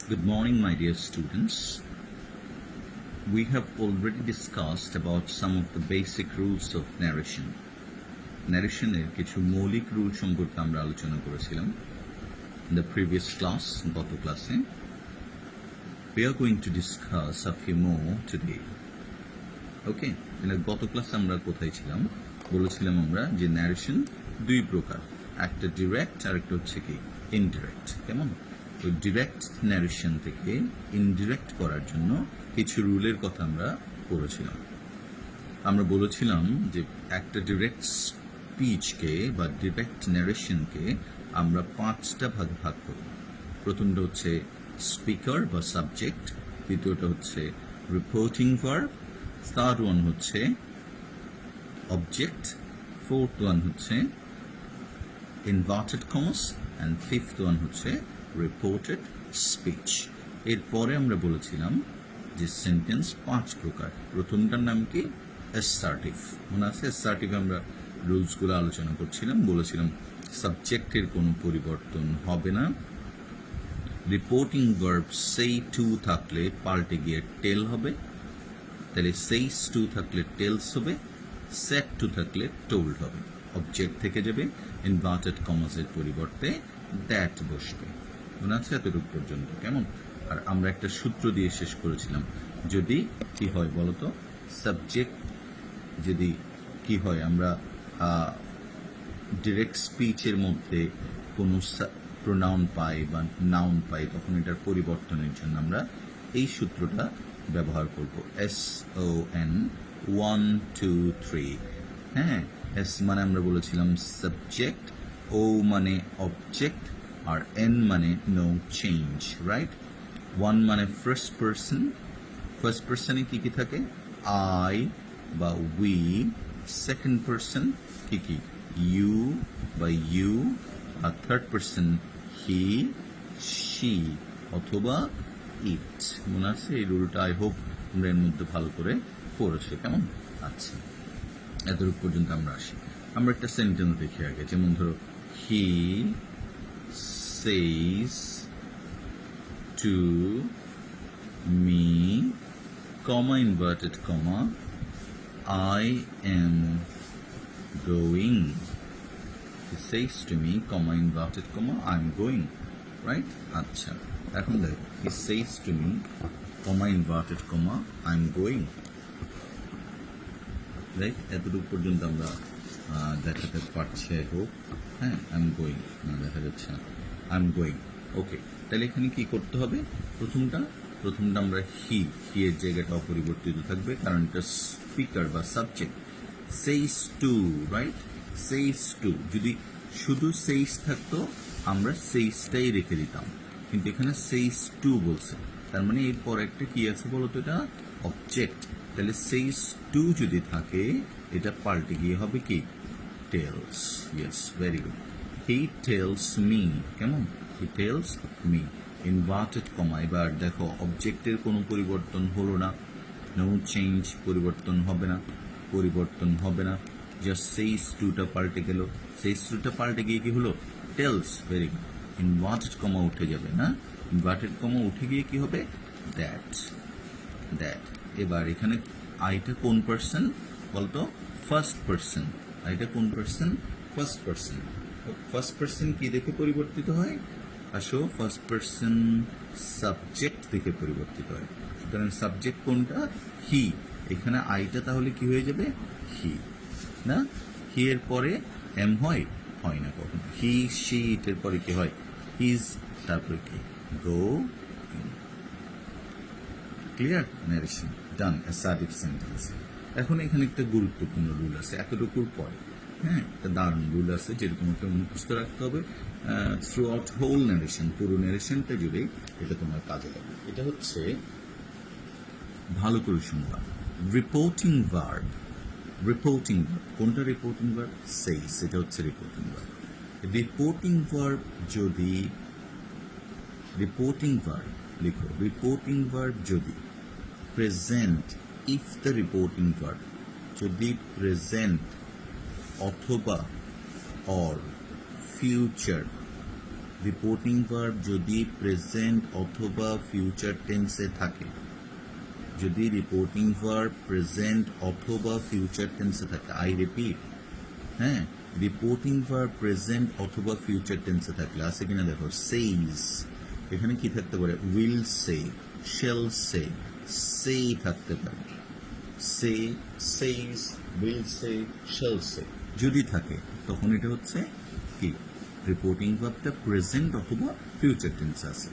Good morning, my dear students. We have already discussed about some of the basic rules of narration. Narration-এর কিছু মৌলিক rule সম্পর্কে আমরা আলোচনা করেছিলাম in the previous class, গত ক্লাসে. We are going to discuss a few more today. Okay, গত ক্লাসে আমরা কোথায় ছিলাম? বলেছিলাম আমরা যে narration দুই প্রকার, একটা ডিরেক্ট আর একটা হচ্ছে কি ইনডিরেক্ট. কেমন? তো ডিরেক্ট ন্যারেশন থেকে ইনডিরেক্ট করার জন্য কিছু রুলের কথা আমরা পড়েছিলাম. আমরা বলেছিলাম যে একটা ডিরেক্ট স্পিচকে বা ডিরেক্ট ন্যারেশনকে আমরা পাঁচটা ভাগে ভাগ করব. প্রথমটা হচ্ছে স্পিকার বা সাবজেক্ট, দ্বিতীয়টা হচ্ছে রিপোর্টিং ভার্ব, থার্ড ওয়ান হচ্ছে অবজেক্ট, ফোর্থ ওয়ান হচ্ছে ইনভার্টেড কমাস, অ্যান্ড ফিফথ ওয়ান হচ্ছে রিপোর্টেড স্পিচ. এরপরে আমরা বলেছিলাম যে সেন্টেন্স পাঁচ প্রকার. প্রথমটার নাম কি? অ্যাসার্টিভ. মনে আছে? অ্যাসার্টিভ আমরা রুলসগুলো আলোচনা করছিলাম. বলেছিলাম সাবজেক্টের কোনো পরিবর্তন হবে না. রিপোর্টিং ভার্ব সেই টু থাকলে পাল্টে গিয়ে টেল হবে, তাহলে সেইস টু থাকলে টেলস হবে, সেট টু থাকলে টোল্ড হবে. অবজেক্ট থেকে যাবে, ইনভার্টেড কমাসের পরিবর্তে দ্যাট বসবে. মনে আছে এতটুকু পর্যন্ত? কেমন? আর আমরা একটা সূত্র দিয়ে শেষ করেছিলাম, যদি কি হয় বলতো, সাবজেক্ট যদি কি হয়, আমরা ডিরেক্ট স্পিচের মধ্যে কোনো প্রোনাউন পাই বা নাউন পাই, তখন এটার পরিবর্তনের জন্য আমরা এই সূত্রটা ব্যবহার করব. SON 1 2 3. হ্যাঁ, এস মানে আমরা বলেছিলাম সাবজেক্ট, ও মানে অবজেক্ট, আর এন মানে নো চেঞ্জ, রাইট? ওয়ান মানে ফার্স্ট পার্সন. ফার্স্ট পার্সনে কি কি থাকে? আই বা উই. সেকেন্ড পার্সন কি কি? ইউ বা ইউ. আর থার্ড পার্সন হি, শি অথবা ইট. মনে আছে এই রুলটা? আই হোপ আমরা এর মধ্যে ভালো করে পড়েছি. কেমন? আচ্ছা, এতটুকু পর্যন্ত আমরা আসি. আমরা একটা সেন্টেন্স দেখি আগে. যেমন ধরো, হি says to me, comma inverted comma, I am going. He says to me, comma inverted comma, I am going, right? আচ্ছা, এখন দেখো, he says to me, comma inverted comma, I am going, right? এতটুকু পর্যন্ত আমরা দেখাতে পারছি, I hope. হ্যাঁ, I am going না, দেখা যাচ্ছে না. I am going. ওকে, তাহলে এখানে কি করতে হবে? প্রথমটা আমরা হি এর জায়গাটা অপরিবর্তিত থাকবে, কারণ এটা স্পিকার বা subject. Says to, right? Says to. যদি শুধু সেইস থাকতো আমরা সেইসটাই রেখে দিতাম, কিন্তু এখানে সেইস টু বলছে, তার মানে এরপর একটা কি আছে বলতো? এটা অবজেক্ট. তাহলে সেইস টু যদি থাকে, এটা পাল্টে গিয়ে হবে কি? Tells. Yes, very good. He tells me. কেমন? He tells me. Inverted comma. এবার দেখো, অবজেক্টের কোনো পরিবর্তন হলো না, নো চেঞ্জ, পরিবর্তন হবে না. জাস্ট সেইস টুটা পাল্টে গেল. সেইস টুটা পাল্টে গিয়ে কি হলো? Tells. Very good. Inverted comma উঠে যাবে না? ইনভার্টেড কমা উঠে গিয়ে কি হবে? দ্যাট. এবার এখানে আইটা কোন পার্সন বলতো? First person. আইটা কোন person? First person. First person কি দেখে পরিবর্তিত হয়? আসো, ফার্স্ট পার্সন সাবজেক্ট থেকে পরিবর্তিত হয়. সুতরাং সাবজেক্ট কোনটা? হি. এখানে আইটা তাহলে কি হয়ে যাবে? হি. না, হি এর পরে এম হয় না কখন. হি, শি, এর পরে কি হয়? হিজ, তারপরে কি? Go. Clear? Narration done. Assertive sentence. এখন এখানে একটা গুরুত্বপূর্ণ রুল আছে এতটুকুর পরে. হ্যাঁ, একটা দারুণ রুল আছে যেটা তোমাকে মুখস্থ রাখতে হবে থ্রু আউট হোল ন্যারেশন, পুরো ন্যারেশনটা জুড়ে এটা তোমার কাজে লাগবে. এটা হচ্ছে, ভালো করে শুনবা, রিপোর্টিং ভার্ব. কোনটা রিপোর্টিং ভার্ব? সেইস. এটা হচ্ছে রিপোর্টিং ভার্ব. রিপোর্টিং ভার্ব যদি, রিপোর্টিং ভার্ব লিখো, রিপোর্টিং ভার্ব যদি present, if the reporting verb যদি প্রেজেন্ট অথবা অর ফিউচার রিপোর্টিং ভার্ব যদি প্রেজেন্ট অথবা ফিউচার টেন্সে থাকে, যদি রিপোর্টিং ভার্ব প্রেজেন্ট অথবা ফিউচার টেন্সে থাকে, আই রিপিট, হ্যাঁ, রিপোর্টিং ভার্ব প্রেজেন্ট অথবা ফিউচার টেন্সে থাকলে আছে কিনা দেখো, সেইজ, এখানে কি থাকতে পারে, উইল সে, শেল সে, সে থাকতে পারে, সে, সেইজ, উইল সে, শেল সে যদি থাকে তখন এটা হচ্ছে কি, রিপোর্টিং ভার্বটা প্রেজেন্ট অথবা ফিউচার টেন্স আছে।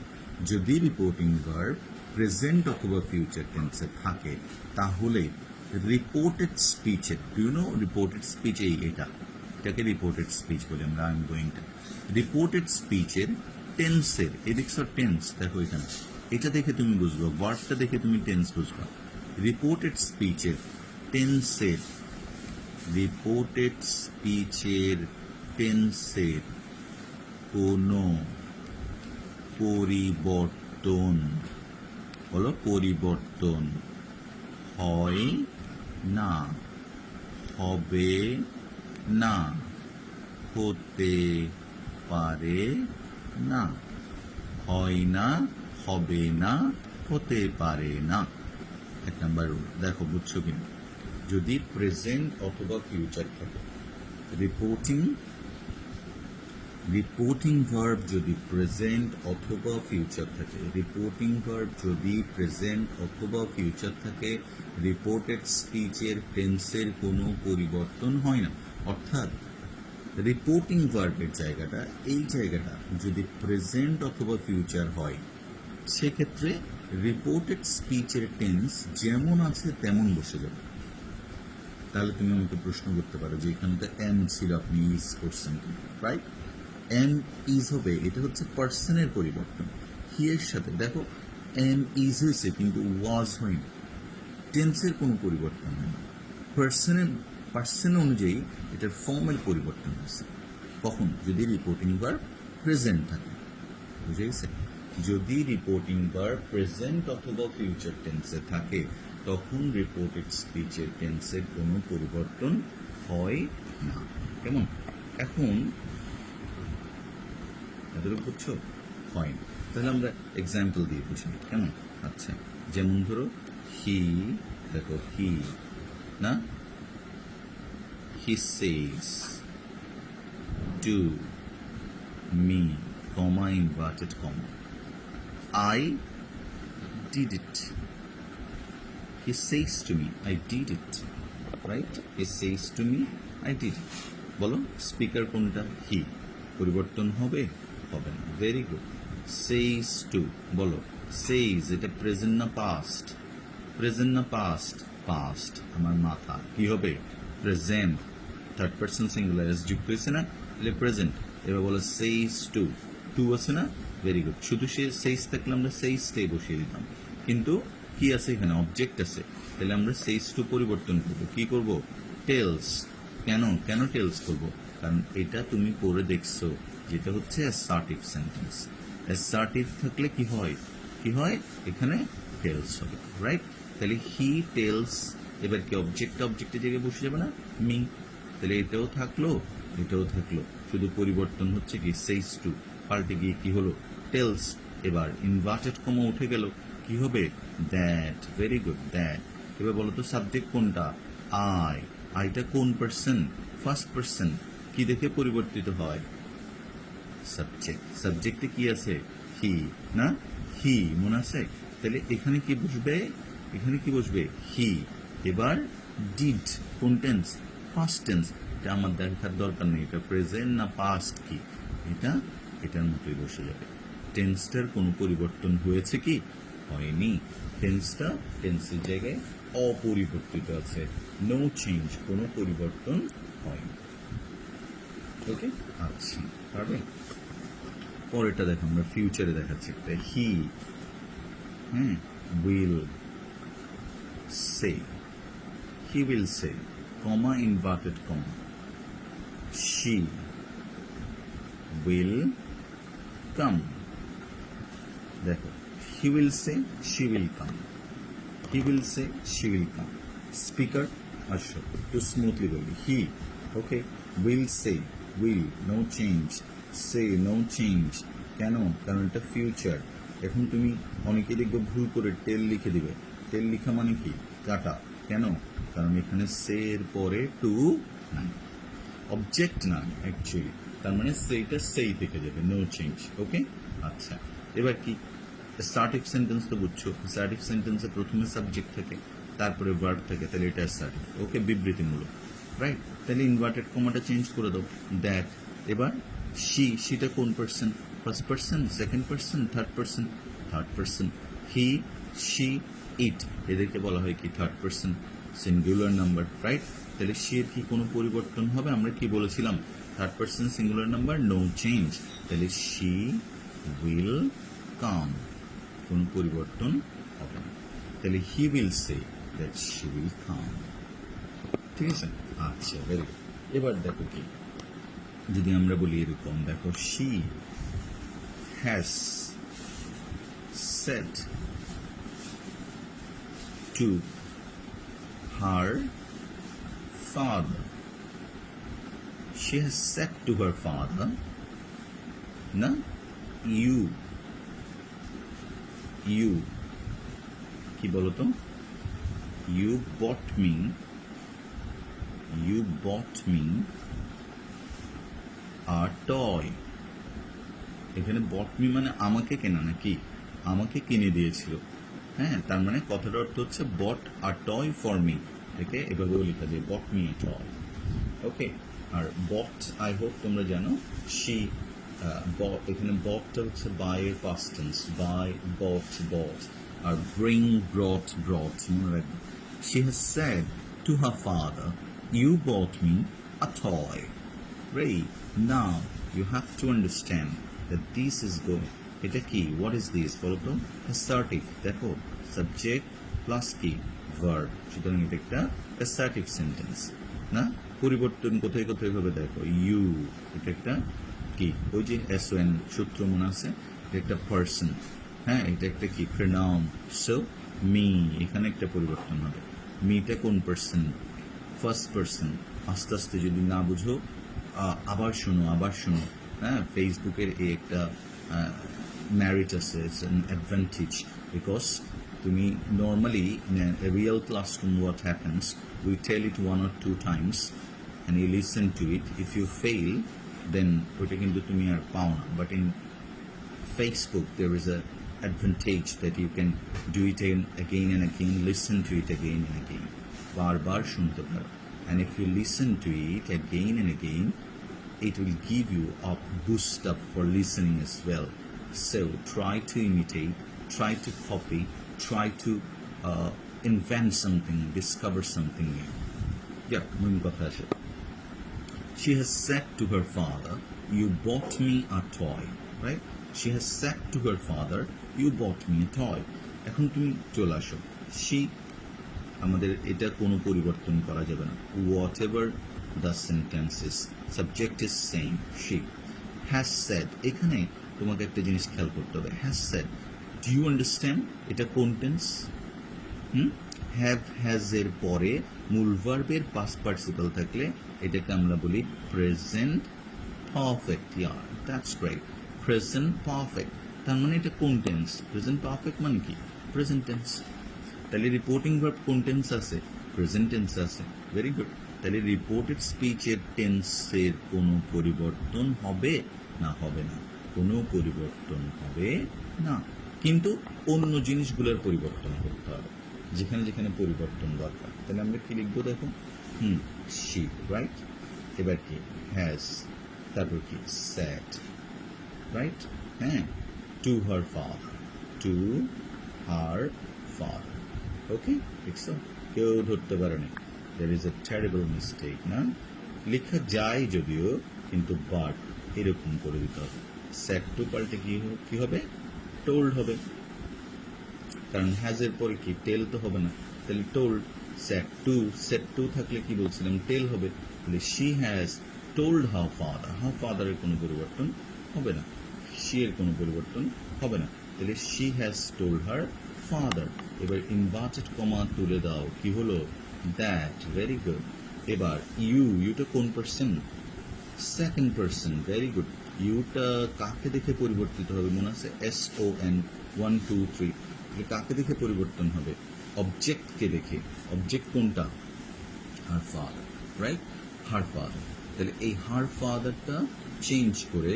যদি রিপোর্টিং ভার্ব প্রেজেন্ট অথবা ফিউচার টেন্সে থাকে তাহলে রিপোর্টেড স্পিচের, ডু নো রিপোর্টেড স্পিচ, এটাকে রিপোর্টেড স্পিচ বলে আমরা, আই এম গোয়িংটা, রিপোর্টেড স্পিচের টেন্সের, এদিকস টেন্স দেখো এখানে, এটা দেখে তুমি বুঝবা, ওয়ার্ডটা দেখে তুমি টেন্স বুঝবা। রিপোর্টেড স্পিচের টেন্সের, রিপোর্টেড স্পিচের টেন্সের কোনো পরিবর্তন, বলো পরিবর্তন হয় না, হবে না, হতে পারে না, হয় না, হবে না, হতে পারে না। এক নাম্বার রুল দেখো, বুঝছো কিনা, যদি প্রেজেন্ট অথবা ফিউচার থাকে, রিপোর্টিং ভার্ব যদি প্রেজেন্ট অথবা ফিউচার থাকে, রিপোর্টিং ভার্ব যদি প্রেজেন্ট অথবা ফিউচার থাকে, রিপোর্টেড স্পিচের টেন্সের কোনো পরিবর্তন হয় না। অর্থাৎ রিপোর্টিং ভার্বের জায়গাটা, এই জায়গাটা যদি প্রেজেন্ট অথবা ফিউচার হয়, সেক্ষেত্রে রিপোর্টেড স্পিচের টেন্স যেমন আছে তেমন বসে যাবে। তাহলে তুমি আমাকে প্রশ্ন করতে পারো যে এখানে তো এম ছিল, আপনি ইজ করছেন, রাইট? এম ইজ হবে, এটা হচ্ছে পার্সনের পরিবর্তন। হি এর সাথে দেখো এম ইজ হয়েছে কিন্তু ওয়াজ হয়নি, টেন্সের কোনো পরিবর্তন হয়নি, পার্সন অনুযায়ী এটার ফর্মের পরিবর্তন হয়েছে। কখন? যদি রিপোর্টিং ভার্ব প্রেজেন্ট থাকে, বুঝে গেছে? যদি রিপোর্টিং ভার্ব প্রেজেন্ট অথবা ফিউচার টেন্সে থাকে তখন রিপোর্টেড স্পিচের টেন্সের কোনো পরিবর্তন হয় না। কেমন? এখন এদের বুঝছো? হয় না। তাহলে আমরা এক্সাম্পল দিয়ে বুঝি, কেমন? আচ্ছা, যেমন ধরো হি, দেখো হি না, he says to me, comma inverted comma, I did it. He says to me, I did it. Right? He says to me, I did it. বলো স্পিকার কোনটা? হি। পরিবর্তন হবে? হবে না। Very good. সেইজ টু, বলো সেইজ, এটা প্রেজেন্ট না পাস্ট? প্রেজেন্ট না পাস্ট? পাস্ট। আমার মাথা কি হবে? Present. Third person singular S যুক্ত হয়েছে না, তাহলে প্রেজেন্ট। এবার বলো সেইজ টু, টু আছে না? Very good. শুধু সে সেইজ থাকলে আমরা সেইজটাই বসিয়ে দিতাম, কিন্তু কি আছে এখানে? অবজেক্ট আছে, তাহলে আমরা সেইজ টু পরিবর্তন করবো। কি করব? টেলস। কেন কেন টেলস করব? কারণ এটা তুমি পড়ে দেখছো, যেটা হচ্ছে অ্যাসার্টিভ সেন্টেন্স। অ্যাসার্টিভ থাকলে কি হয়? কি হয়? এখানে টেলস হবে, রাইট? তাহলে হি টেলস, এবার কি অবজেক্টের জায়গায় বসে যাবে না? মি। তাহলে এটাও থাকলো, এটাও থাকলো, শুধু পরিবর্তন হচ্ছে কি সেইজ টু পাল্টে গিয়ে কি হলো? টেলস। এবার ইনভার্টেড কমা উঠে গেল, কি হবে? দ্যাট। Very good, that. এবার বলো তো সাবজেক্ট কোনটা? আই। আইটা কোন পার্সন? First person. কি দেখে পরিবর্তিত হয়? সাবজেক্ট। সাবজেক্টে কি আছে? হি না, হি, মনে আছে? তাহলে এখানে কি বসবে? এখানে কি বসবে? হি। এবার ডিড কোন টেন্স? Past tense. এটা আমার দেখার দরকার নেই, এটা প্রেজেন্ট না পাস্ট, কি এটা এটার মতোই বসে যাবে। টেন্সটার কোনো পরিবর্তন হয়েছে কি? হয়নি। টেন্সটা টেন্সের জায়গায় অপরিবর্তিত আছে, নো চেঞ্জ, কোনো পরিবর্তন হয়নি। ওকে, আচ্ছা, পারবে? পরেরটা দেখো, আমরা ফিউচারে দেখাচ্ছি একটা। হি, হ্যাঁ, will say, he will say, comma inverted comma, she will come. দেখো, he will say, she will come. He will say, she will come. Speaker, আসো একটু স্মুথলি বলি। He, okay, will say, will, no change, say, no change, কেন? কারণ এটা future. এখন তুমি অনেকে দেখবে ভুল করে টেল লিখে দিবে। টেল লিখা মানে কি? কাটা। কেন? কারণ এখানে সে এর পরে টু নাই, অবজেক্ট না অ্যাকচুয়ালি, তার মানে সেইটা সেই থেকে যাবে, নো চেঞ্জ। ওকে, আচ্ছা, এবার কি অ্যাসার্টিভ সেন্টেন্স তো বুঝছো। অ্যাসার্টিভ সেন্টেন্সে প্রথমে সাবজেক্ট থাকে, তারপরে ভার্ব থাকে, তাহলে এটা অ্যাসার্টিভ। ওকে, বিবৃতিমূলক, রাইট? তাহলে ইনভার্টেড কমাটা চেঞ্জ করে দাও, দ্যাট। এবার সেটা কোন person? First person, second person, third person? Third person. He, she, it, এদেরকে বলা হয় কি? Third person singular number, right? তাহলে সি এর কি কোনো পরিবর্তন হবে? আমরা কি বলেছিলাম? Third person singular number, no change. তাহলে শি উইল কাম, কোনো পরিবর্তন হবে না। তাহলে he will say that she will কাম। ঠিক আছে, আচ্ছা, ভেরি গুড। এবার দেখো কি, যদি আমরা বলি এরকম, দেখো, she has said to her father. She has said to her father, na, you কি বলো তো? You bought me a toy. এখানে bought me মানে আমাকে কেনা, নাকি? আমাকে কিনে দিয়েছিল। হ্যাঁ, তার মানে কথার অর্থ হচ্ছে bought a toy for me। একে এভাবেও লেখা যায়, bought me a toy। Okay, আর bought, আই হোপ তোমরা জানো, she এখানে bought হচ্ছে by এর past tense, by, bought, R bring, brought, মনে রাখবে। She has said to her father, you bought me a toy. Ray, now you have to understand that this is good. এটা কি? What is this? বলো তো। Assertive, দেখো, subject plus কি? Verb, সুতরাং এটা একটা assertive sentence, না? পরিবর্তন কোথায় কোথায় হবে দেখো, ইউ, এটা একটা কি? ওই যে SON সূত্র মনে আছে, এটা একটা পার্সন। হ্যাঁ, এটা একটা কি? প্রনাউন। সো মি, এখানে একটা পরিবর্তন হবে। মিটা কোন পার্সন? First person. আস্তে আস্তে যদি না বুঝো, আবার শোনো। হ্যাঁ, ফেসবুকের এই একটা merit আছে, it's an advantage, because তুমি normally in a real classroom what happens, we tell it 1 or 2 times and you listen to it. If you fail, then ওটা কিন্তু তুমি আর পাও না। But in Facebook there is a advantage that you can do it again and again, listen to it again and again, বারবার শুনতে পারো। And if you listen to it again and again, it will give you a boost up for listening as well. So try to imitate, try to copy, try to invent something, discover something new. Yeah, main kotha ashe. She has said to her father, you bought me a toy, right? She has said to her father, you bought me a toy. এখন তুমি চলে আসো, she, আমাদের এটা কোনো পরিবর্তন করা যাবে না। Whatever the sentence is, subject is same, she has said। এখানে তোমাকে একটা জিনিস খেয়াল করতে হবে, has said, do you understand? এটা কোন টেন্স? have, has এর পরে মূল ভার্বের past participle থাকলে এটাকে আমরা বলি present perfect. yeah, that's great, present perfect। তার মানে এটা কোন টেন্স? প্রেজেন্ট পারফেক্ট মানে কি? Present tense. তাহলে রিপোর্টিং ভার্ব কোন টেন্স আছে? প্রেজেন্ট টেন্স আছে। Very good. তাহলে রিপোর্টেড স্পিচের টেন্সের কোনো পরিবর্তন হবে না? হবে না, কোনো পরিবর্তন হবে না। কিন্তু অন্য জিনিসগুলোর পরিবর্তন করতে হবে, যেখানে যেখানে পরিবর্তন দরকার। তাহলে আমরা কি লিখবো দেখো, শি, রাইট? এবার কি? হ্যাজ, তারপর কি? Said, right? হ্যাঁ, to her father, to her father. Okay, দেখছো, কেউ ধরতে পারে না। there is a terrible mistake, না? লেখা যায় যদিও, কিন্তু বাট এরকম করে দিতে হবে। স্যাড টু পাল্টে কি হবে? টোল্ড হবে, কারণ হ্যাজ এর পরে কি? টেল তো হবে না, তাহলে টোল্ড। সেট টু থাকলে কি বলছিলাম? টেল হবে। তাহলে she has told her father, her ফাদারের কোনো পরিবর্তন হবে না, শি এর কোনো পরিবর্তন হবে না। তাহলে she has told her father. এবার ইনভার্টেড কমা তুলে দাও, কি হলো? দ্যাট। Very good. এবার ইউটা কোন person? Second person. Very good. ইউটা কাকে দেখে পরিবর্তিত হবে মনে আছে? SON 1 2 3, এটা কাকে দেখে পরিবর্তন হবে? অবজেক্টকে দেখে। অবজেক্ট কোনটা? Her father, right? Her father. তাহলে এই হার ফাদারটা চেঞ্জ করে,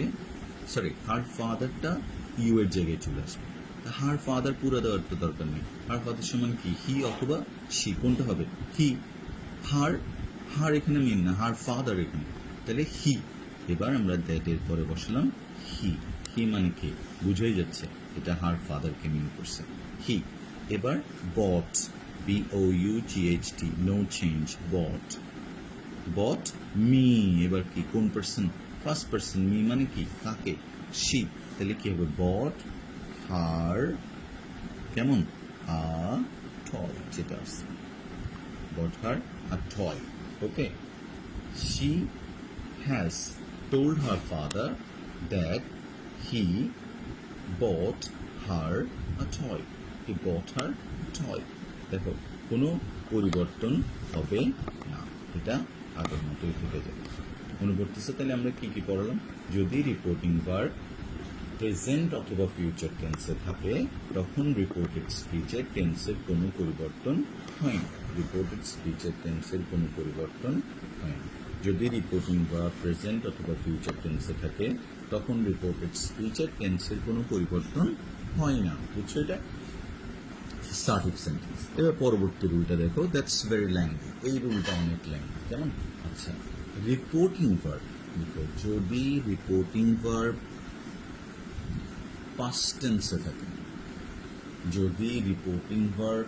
সরি, হার ফাদারটা ইউ এর জায়গায় চলে আসবে। হার ফাদার পুরো দেওয়ার তো দরকার নেই। হার ফাদার সমান কি? হি অথবা সি, কোনটা হবে? হি। হার, হার এখানে মিন না, হার ফাদার এখানে, তাহলে হি। এবার আমরা দ্যাট এর পরে বসালাম হি। হি মানে কি? বুঝাই যাচ্ছে এটা হার ফাদারকে মিন করছে, হি। এবার বট, BOUGHT, নো চেঞ্জ, বট। বট মি, এবার কি? কোন পার্সন? First person. মি মানে কি? কাকে? সি। তাহলে কি হবে? বট হার, কেমন? আ টয়, যেটা আছে, bought her a toy. Okay. She has told her father that he bought her a toy. He bought her a toy. দেখো, কোনো পরিবর্তন হবে না, এটা আগের মতোই থেকে যাবে। অনুবর্তিত। তাহলে আমরা কি কি পড়লাম? যদি রিপোর্টিং ভার্ব প্রেজেন্ট অথবা ফিউচার টেন্সে থাকে তখন রিপোর্টেড স্পিচের টেন্সের কোনো পরিবর্তন হয় না। রিপোর্টেড স্পিচের টেন্সের কোনো পরিবর্তন হয় না। যদি রিপোর্টিং ভার্ব প্রেজেন্ট অথবা ফিউচার টেন্সে থাকে তখন রিপোর্টেড স্পিচের টেন্সের কোনো পরিবর্তন হয় না। বুঝছো এটা? সার্টিভ সেন্টেন্স। এবার পরবর্তী রুলটা দেখো, দ্যাটস ভেরি ল্যাংদি। এই রুলটা অনেক ল্যাংদি, কেমন? আচ্ছা, রিপোর্টিং ভার্ব দেখো, যদি রিপোর্টিং ভার্ব পাস্ট টেন্সে থাকে, যদি রিপোর্টিং ভার্ব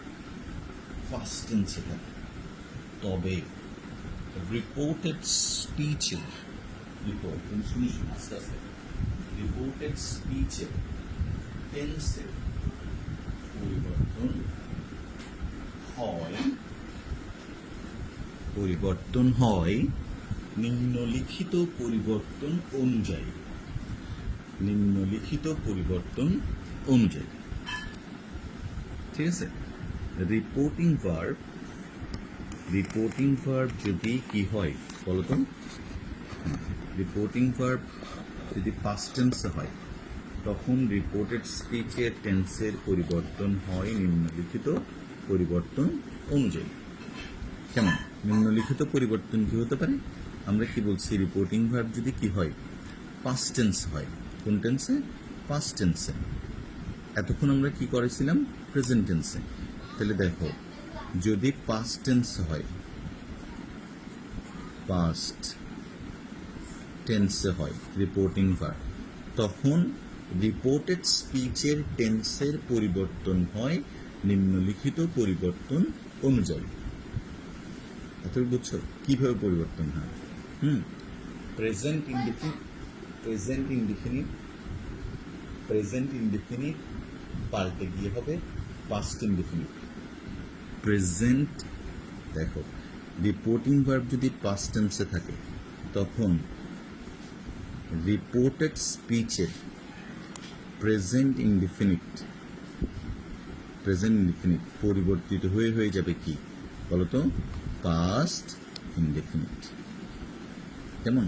পাস্ট টেন্সে থাকে, তবে রিপোর্টেড স্পিচের, রিপোর্টেড স্পিচের টেন্সের পরিবর্তন হয় নিম্নলিখিত পরিবর্তন অনুযায়ী। নিম্নলিখিত পরিবর্তন অনুযায়ী, ঠিক আছে? রিপোর্টিং ভার্ব যদি কি হয় বলতো? রিপোর্টিং ভার্ব যদি পাস্ট টেন্সে হয় তখন রিপোর্টেড স্পিচের টেন্সের পরিবর্তন হয় নিম্নলিখিত পরিবর্তন অনুযায়ী। কেমন? নিম্নলিখিত পরিবর্তন কি হতে পারে? আমরা কি বলছি? রিপোর্টিং ভার্ব যদি কি হয়? পাস্ট টেন্স হয়। কোন টেন্সে? পাস্ট টেন্সে। এতক্ষণ আমরা কি করেছিলাম? প্রেজেন্ট টেন্সে। তাহলে দেখো, যদি পাস্ট টেন্স হয়, পাস্ট টেন্সে হয় রিপোর্টিং ভার্ব, তখন রিপোর্টেড স্পিচের টেন্সের পরিবর্তন হয় নিম্নলিখিত পরিবর্তন অনুযায়ী। এতটুকু বুঝছো কিভাবে পরিবর্তন হয়? প্রেজেন্ট ইনডিফিনিট পাল্টে গিয়ে হবে পাস্ট ইনডিফিনিট। প্রেজেন্ট, দেখো, রিপোর্টিং ভার্ব যদি পাস্ট টেন্সে থাকে তখন রিপোর্টেড স্পিচের প্রেজেন্ট ইনডিফিনিট পরিবর্তিত হয়ে যাবে কি বলতো? Past indefinite. কেমন?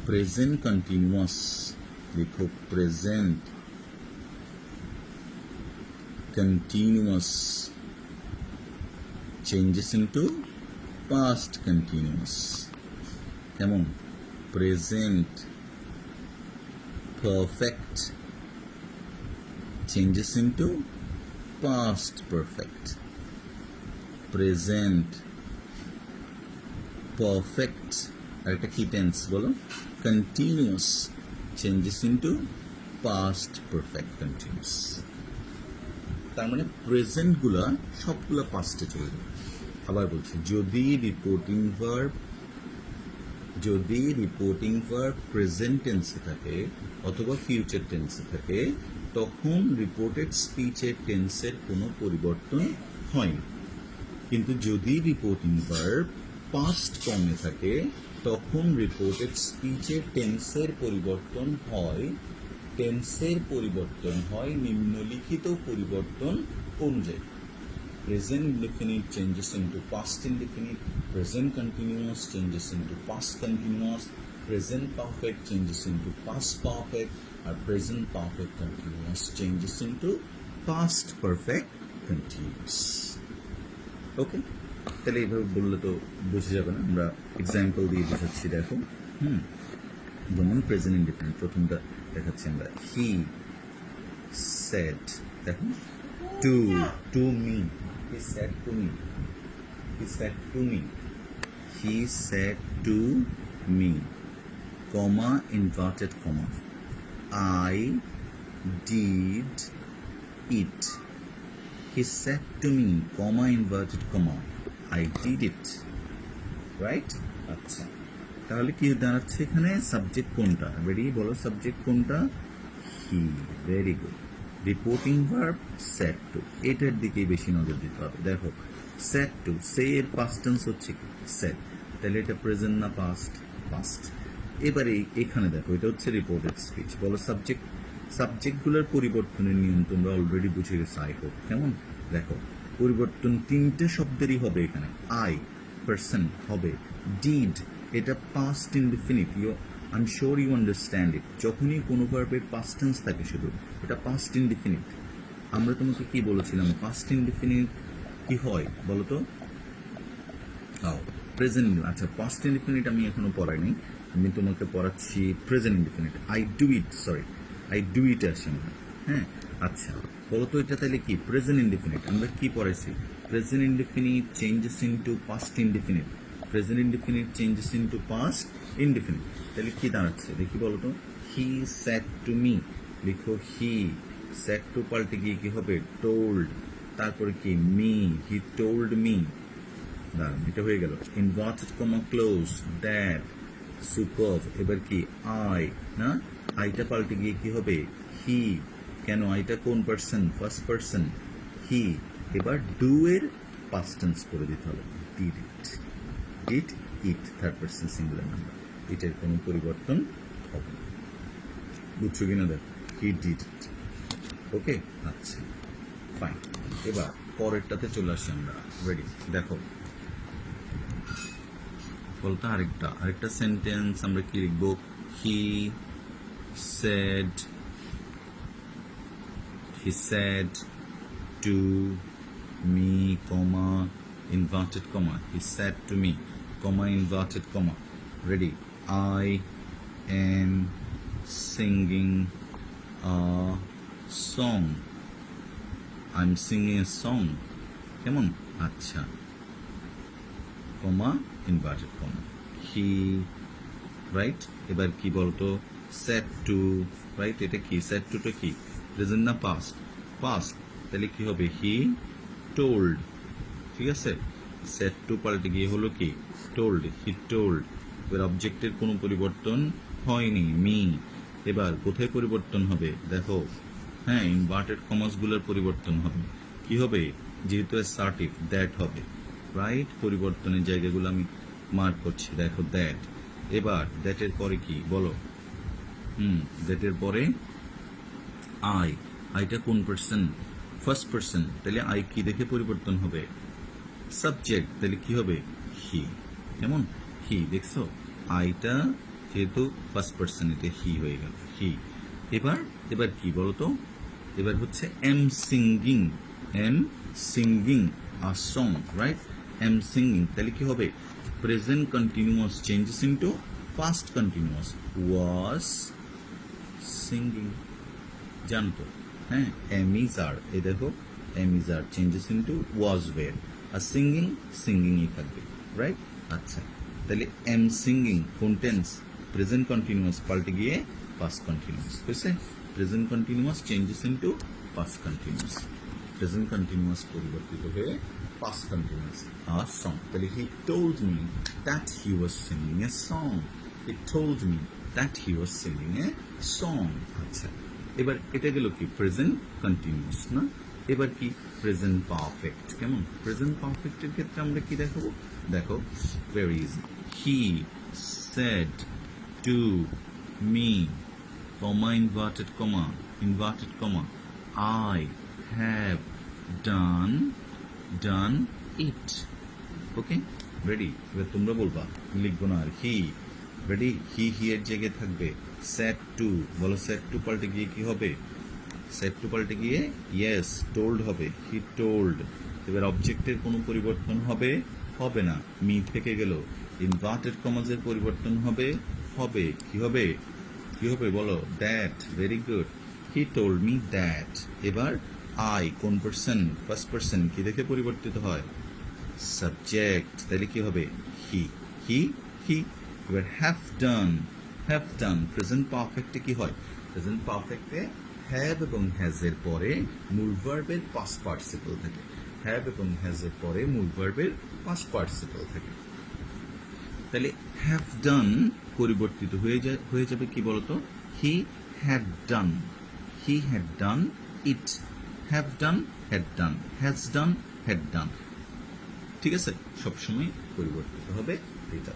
প্রেজেন্ট কন্টিনিউয়াস, দেখো, present continuous changes into past continuous. কেমন? Present perfect changes into past perfect. Present perfect, একটা কি টেন্স বলো? continuous changes into past perfect continuous. তার মানে প্রেজেন্ট গুলা সবগুলা পাস্টে চলে যাবে। আবার বলছি, যদি রিপোর্টিং ভার্ব প্রেজেন্ট টেন্সে থাকে অথবা ফিউচার টেন্সে থাকে তখন রিপোর্টেড স্পিচের টেন্সের কোনো পরিবর্তন হয় না। কিন্তু যদি রিপোর্টিং ভার্ব পাস্ট ফর্মে থাকে তখন রিপোর্টেড স্পিচের টেন্সের পরিবর্তন হয় নিম্নলিখিত পরিবর্তন অনুযায়ী। Present indefinite changes into past indefinite, present continuous changes into past continuous, present perfect changes into past perfect, আর present perfect continuous changes into past perfect continuous. Okay, তাহলে এইভাবে বললে তো বোঝা যাবে না, আমরা এক্সাম্পল দিয়ে বোঝাচ্ছি। দেখো, যেমন প্রেজেন্ট ইনডিফিনিট প্রথমটা দেখাচ্ছি আমরা, হি সেড, দেখো to me, he said to me, he said to me, he said to me, comma inverted comma, I did it. He said to me, comma inverted comma, I did it. Right? আচ্ছা, তাহলে কি দাঁড়াচ্ছে এখানে? Subject কোনটা? Ready, বলো subject কোনটা? He. Very good. Reporting verb said to, এটার দিকেই বেশি নজর দিতে হবে। দেখো, সেড টু, সে এর পাস্ট টেন্স হচ্ছে কি? সেড। তাহলে এটা প্রেজেন্ট না পাস্ট? পাস্ট। এবারে এখানে দেখো, এটা হচ্ছে রিপোর্টেড স্পিচ। বলো সাবজেক্ট, সাবজেক্টগুলোর পরিবর্তনের নিয়ম তোমরা অলরেডি বুঝে গেছো আই হোপ। কেমন? দেখো, পরিবর্তন তিনটে শব্দেরই হবে এখানে। আই পার্সন হবে, ডিড এটা past indefinite, I am sure you understand it. যখনই কোনো ভার্বের পাস্ট টেন্স থাকে শুধু, এটা পাস্ট ইনডিফিনিট। আমরা তোমাকে কি বলেছিলাম? পাস্ট ইনডিফিনিট কি হয় বলো তো? প্রেজেন্ট। আচ্ছা, পাস্ট ইনডিফিনিট আমি এখনো পড়াইনি, আমি তোমাকে পড়াচ্ছি present indefinite. I do it, sorry, I do it আসে আমরা। হ্যাঁ, আচ্ছা বলো তো এটা তাহলে কি? Present indefinite. আমরা কি পড়াইছি? Present indefinite changes into past indefinite, present indefinite changes into past indefinite. তাহলে কি দাঁড়াচ্ছে দেখি বলো তো? হি স্যাড টু মি, লিখো হি, স্যাড টু পাল্টে গিয়ে কি হবে? টোল্ড, তারপরে কি? মি, হি টোল্ড মি। দাঁড়ান, এটা হয়ে গেল। Inverted comma close, that, super. এবার কি? আই, না আইটা পাল্টে গিয়ে কি হবে? হি। কেন? আইটা কোন পার্সন? ফার্স্ট পার্সন, হি। এবার ডু এর পাস্ট টেন্স করে দিতে হবে, did it, did it, third person singular number. এটার কোনো পরিবর্তন হবে না। বুঝছো কিনা? দেখ, হি ডিড ইট। ওকে, আচ্ছা ফাইন। এবার পরেরটাতে চলে আসি আমরা। রেডি? দেখো বলতো আরেকটা সেন্টেন্স আমরা কি লিখবো? He said, he said to me, comma inverted comma, he said to me, comma inverted comma. Ready? I am singing a song, I am singing a song. কেমন? আচ্ছা, কমা ইনভার্টেড কমা, হি, রাইট? এবার কি বলতো? Said to, right? এটা কি? Shed টুটা কি? Present না পাস্ট? পাস্ট। তাহলে কি হবে? He told. ঠিক আছে, সেড টু পাল্টে গিয়ে হলো কি? Told, he told. এবার অবজেক্টের কোনো পরিবর্তন হয়নি, মি। এবার কোথায় পরিবর্তন হবে দেখো? হ্যাঁ, ইনভার্টেড কমাসগুলোর পরিবর্তন হবে। কি হবে? যেহেতু অ্যাসার্টিভ, দ্যাট হবে, রাইট? পরিবর্তনের জায়গাগুলো আমি মার্ক করছি, দেখো দ্যাট। এবার দ্যাটের পরে কি বলো? দ্যাটের পরে আই, আইটা কোন পার্সন? First person. তাহলে আই কি দেখে পরিবর্তন হবে? সাবজেক্ট। তাহলে কি হবে? হি। কেমন? হি। দেখছো, আইটা যেহেতু ফার্স্ট পার্সন, এটা হি হয়ে গেল, হি। এবার কি বলতো? এবার হচ্ছে am singing, am singing a song, right? Am singing. তাহলে কি হবে? Present continuous changes into past continuous, was singing. জানতো? হ্যাঁ, এম ইজ আর, এই দেখো am is are changes into was were, আর সিঙ্গিং সিঙ্গিংই থাকবে, রাইট? আচ্ছা, তাহলে এম সিঙ্গিং কোন টেন্স? প্রেজেন্ট কন্টিনিউয়াস পাল্টে গিয়ে পাস্ট কন্টিনিউয়াস হয়েছে। Present continuous changes into past continuous, present continuous পরিবর্তিত হয়ে পাস্ট কন্টিনিউয়াস, আ সং। তাহলে he told me that he was singing a song, he told me that he was singing a song. আচ্ছা, এবার এটা গেল কি? Present continuous, না? এবার কি? Present perfect. কেমন? প্রেজেন্ট পারফেক্টের ক্ষেত্রে আমরা কি দেখাবো? দেখো, very easy. He said to me, comma inverted comma, inverted comma, I have done it. Okay, ready? এবার তোমরা বলবা, লিখবো না আর। হি রেডি, হি এর জায়গায় থাকবে স্যাড টু, বলো স্যাড টু পাল্টে গিয়ে কি হবে? স্যাড টু পাল্টে গিয়ে ইয়েস টোল্ড হবে, হি টোল্ড। এবার অবজেক্টের কোনো পরিবর্তন হবে? হবে না, মি থেকে গেল। ইনভার্টেড কমাজের পরিবর্তন হবে? হবে। কি হবে? কি হবে বলো? That, very good, he told me that. এবার আই কোন পার্সন? ফার্স্ট পার্সন, কি দেখে পরিবর্তিত হয়? সাবজেক্ট, তাহলে কি হবে? হি, হি, হি। এবার হ্যাভ ডান প্রেজেন্ট পারফেক্টে কি হয়? প্রেজেন্ট পারফেক্টে হ্যাভ এবং হ্যাজ এর পরে মূল ভার্বের পাস্ট পার্টিসিপল থাকে। হ্যাভ এবং হ্যাজ এর পরে মূল ভার্বের পাস্ট পার্টিসিপল থাকে। তাহলে হ্যাভ ডান পরিবর্তিত হয়ে যাবে কি বলতো? He had done, he had done it. Have done, had done, has done, had done. ঠিক আছে, সবসময় পরিবর্তিত হবে এটা।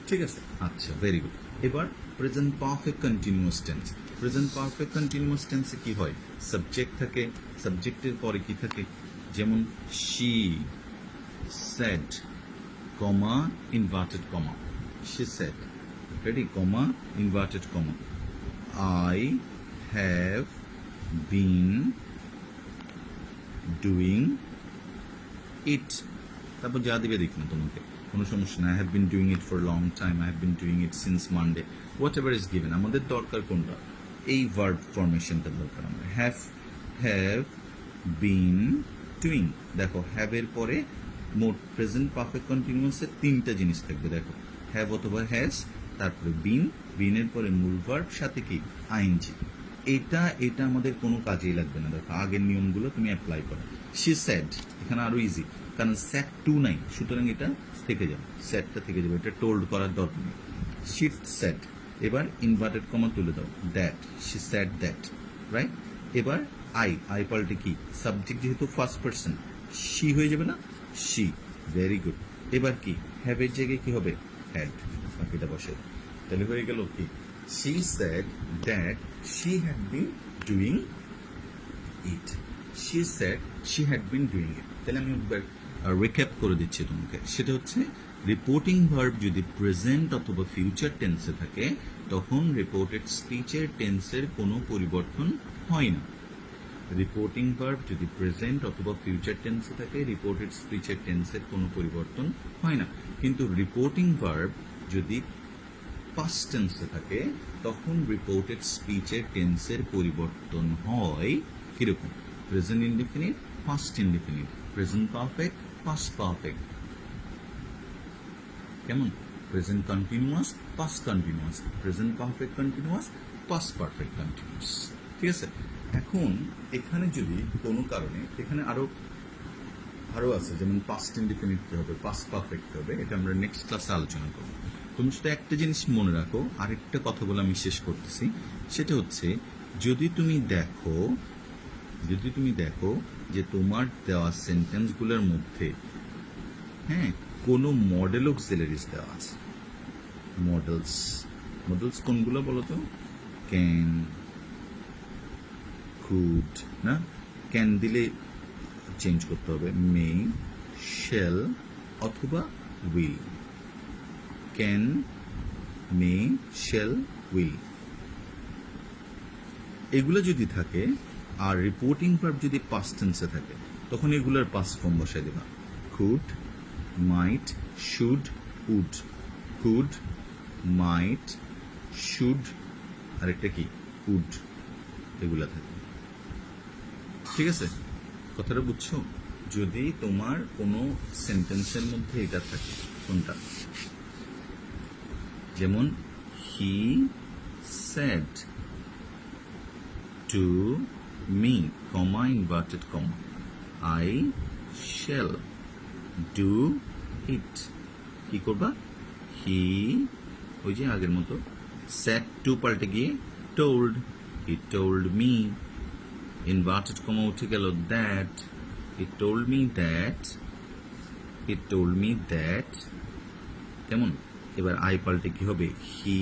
ঠিক আছে, আচ্ছা, ভেরি গুড। এবার present perfect continuous tense. Present perfect continuous টেন্সে কি হয়? সাবজেক্ট থাকে, সাবজেক্টের পরে কি থাকে? যেমন she said, comma inverted comma, she said, ready, comma inverted comma, I have been doing it. তারপর যা দিবে দেখ না, তোমাকে কোনো সমস্যা না। I have been doing it for long time, I have been doing it since Monday, what ever is given. আমাদের দরকার কোনটা? এই ভার্ব ফরমেশনটা দরকার আমাদের। হ্যাভ বিন ডুইং, দেখো হ্যাভ এর পরে মোট প্রেজেন্ট পারফেক্ট কন্টিনিউয়াসের তিনটা জিনিস থাকবে। দেখো হ্যাভ অথবা হ্যাজ, তারপরে বিনের পরে মূল ভার্ব, সাথে কি? আইএনজি। এটা আমাদের কোনো কাজেই লাগবে না। দেখো আগের নিয়মগুলো তুমি অ্যাপ্লাই করো। শি স্যাড, এখানে আরো ইজি, কারণ স্যাড টু নাই, সুতরাং এটা থেকে যাবে, স্যাডটা থেকে যাবে, এটা টোল্ড করার দরকার নেই। শি স্যাড, এবার ইনভার্টেড কমা তুলে দাও, that, she sad that, right. এবার আই পাল্টে কি? সাবজেক্ট যেহেতু ফার্স্ট পার্সন, শি হয়ে যাবে না? She, very good. এবার কি? হ্যাভ এর জায়গায় কি হবে? হ্যাড, বাকিটা বসে। তাহলে হয়ে গেল কি? She said that she had been doing it. She said she had been doing it. তাহলে আমি একবার রিক্যাপ করে দিচ্ছি তোমাকে। সেটা হচ্ছে রিপোর্টিং ভার্ব যদি প্রেজেন্ট অথবা ফিউচার টেন্সে থাকে, তখন রিপোর্টেড স্পিচের টেন্সের কোনো পরিবর্তন হয় না। রিপোর্টিং ভার্ব যদি প্রেজেন্ট অথবা ফিউচার টেন্সে থাকে, রিপোর্টেড স্পিচের টেন্সের কোনো পরিবর্তন হয় না। কিন্তু রিপোর্টিং ভার্ব যদি পাস্ট টেন্সে থাকে, তখন রিপোর্টেড স্পিচের টেন্সের পরিবর্তন হয় কিরকম? Present indefinite, past indefinite, present perfect, past perfect, কেমন? Present continuous, past continuous, present perfect continuous, past perfect continuous. ঠিক আছে, এখন এখানে যদি কোনো কারণে এখানে আরো আছে, যেমন পাস্ট ইনডিফিনিট কি হবে, পাস্ট পারফেক্ট কি হবে, এটা আমরা নেক্সট ক্লাসে আলোচনা করব। তুমি শুধু একটা জিনিস মনে রাখো, আরেকটা কথা বলে আমি শেষ করতেছি। সেটা হচ্ছে যদি তুমি দেখো যে তোমার দেওয়া সেন্টেন্সগুলোর মধ্যে কোনো মডেল অক্সিলারিজ দেওয়া আছে, মডেলস কোনগুলো বলো তো? ক্যান, কুড, না? ক্যান দিলে চেঞ্জ করতে হবে মে, শ্যাল অথবা will. Can, may, shall, will, এগুলো যদি থাকে, আর রিপোর্টিং ভার্ব যদি পাস্ট টেন্সে থাকে, তখন এগুলোর পাস্ট ফর্ম বসাই দেবা। Could, might, should, would. Could, might, should, আরেকটা কি? উড, এগুলা থাকে। ঠিক আছে, কথাটা বুঝছো? যদি তোমার কোনো সেন্টেন্সের মধ্যে এটা থাকে, কোনটা? যেমন হি said to me, comma inverted comma, I shall do it. কি করবা? হি, ওই যে আগের মতো, সেড টু পাল্টে গিয়ে টোল্ড, হি টোল্ড মি, ইনভার্টেড কমা উঠে গেল that, he told me that, he told me that, কেমন? এবার আই পাল্টে কি হবে? হি,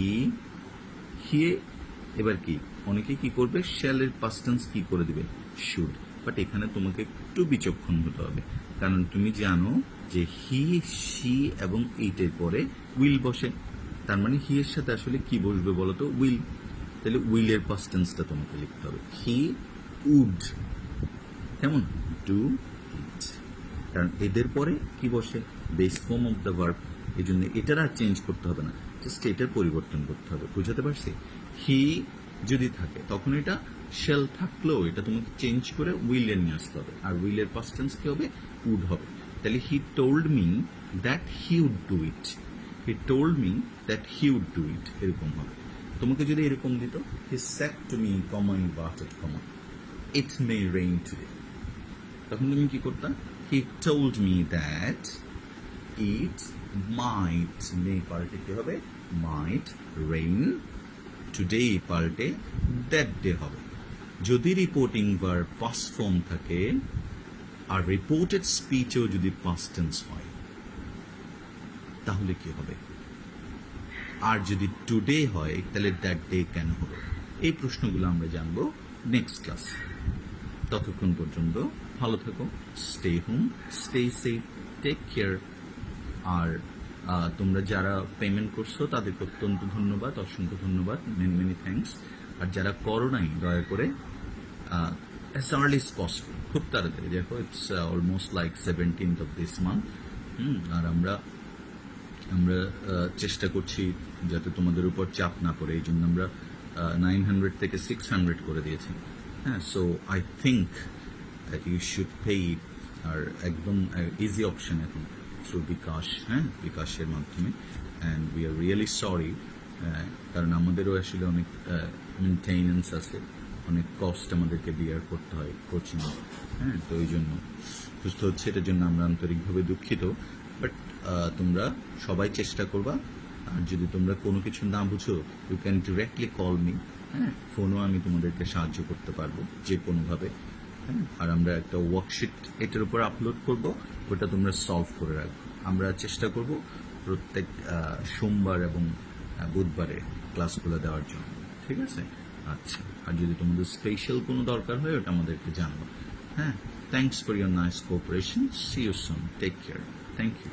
এবার কি? অনেকে কি করবে? শ্যালের পাস্ট টেন্স কি করে দিবে? শুড। বাট এখানে তোমাকে একটু বিচক্ষণ হতে হবে, কারণ তুমি জানো যে হি, শি এবং এইটের পরে উইল বসে। তার মানে হি এর সাথে আসলে কি বসবে বলো তো? উইল। তাহলে উইলের পাস্ট টেন্সটা তোমাকে লিখতে হবে, হি উড। কেমন? Do it. কারণ এদের পরে কি বসে? Base form of the verb. এই জন্য এটার আর চেঞ্জ করতে হবে না, জাস্ট এটার পরিবর্তন করতে হবে। বুঝাতে পারছি? হি যদি থাকে তখন এটা শেল থাকলেও এটা তোমাকে চেঞ্জ করে উইলে নিয়ে আসতে হবে, আর উইলের পাস্ট টেন্স কি হবে? উড হবে। তাহলে he told me that he would do it, he told me that he would do it, এরকম হবে। তোমাকে যদি এরকম দিত, he said to me comma inverted comma it may rain today, তখন তুমি কি করতা? He told me that it might, may পাল্টে কি হবে? মাইট রেইন টুডে পাল্টে দ্যাট ডে হবে। যদি রিপোর্টিং ভার্ব পাস্ট ফর্ম থাকে আর রিপোর্টেড স্পিচেও যদি পাস্ট টেন্স হয় তাহলে কি হবে? আর যদি টুডে হয় তাহলে দ্যাট ডে কেন হলো? এই প্রশ্নগুলো আমরা জানবো নেক্সট ক্লাস। ততক্ষণ পর্যন্ত ভালো থাকো, stay home, stay safe, take care. আর তোমরা যারা পেমেন্ট করছো তাদেরকে অত্যন্ত ধন্যবাদ, অসংখ্য ধন্যবাদ, মেনি মেনি থ্যাঙ্কস। আর যারা করো নাই, দয়া করে অ্যাজ আর্লি এজ পসিবল, খুব তাড়াতাড়ি, দেখো it's almost like 17th of this month. আর আমরা চেষ্টা করছি যাতে তোমাদের উপর চাপ না পড়ে, এই জন্য আমরা 900 থেকে 600 করে দিয়েছি। হ্যাঁ, so I think that you should pay, আর একদম ইজি অপশন এখন থ্রু বিকাশ, হ্যাঁ, বিকাশের মাধ্যমে। And we are really sorry, কারণ আমাদেরও আসলে অনেক মেনটেনেন্স আছে, অনেক কস্ট আমাদেরকে বিয়ার করতে হয় কোচিং। হ্যাঁ, তো এই জন্য বুঝতে হচ্ছে, এটার জন্য আমরা আন্তরিকভাবে দুঃখিত। বাট তোমরা সবাই চেষ্টা করবা। আর যদি তোমরা কোনো কিছু না বুঝো, you can directly call me. হ্যাঁ, ফোনও আমি তোমাদেরকে সাহায্য করতে পারবো যে কোনোভাবে। হ্যাঁ, আর আমরা একটা ওয়ার্কশিট এটার উপর আপলোড করব, ওটা তোমরা সলভ করে রাখবো। আমরা চেষ্টা করব প্রত্যেক সোমবার এবং বুধবারে ক্লাসগুলো দেওয়ার জন্য, ঠিক আছে? আচ্ছা, আর যদি তোমাদের স্পেশাল কোনো দরকার হয় ওটা আমাদেরকে জানাবো। হ্যাঁ, thanks for your nice cooperation, see you soon, take care, thank you.